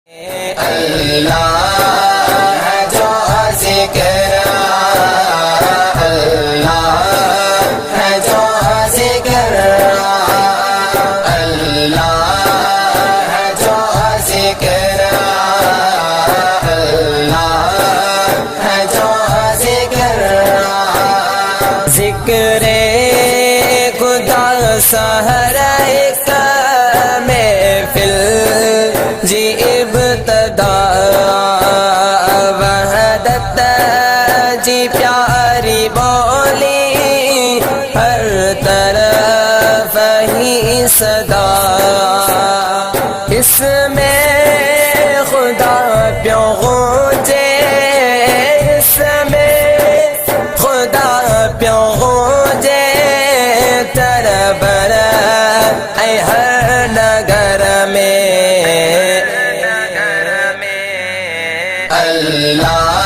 اللہ ہے جو ذکر، اللہ ہے جو ذکر، اللہ ہے جو ذکر، اللہ ہے جو ذکر، ذکر خدا سحر ایک محفل جی ابتدا، وحدت جی پیاری بولی ہر طرف ہی صدا، اس میں خدا پیوں گونجے، اس میں خدا پیوں گونجے، تربر اے ہر نگر میں اللہ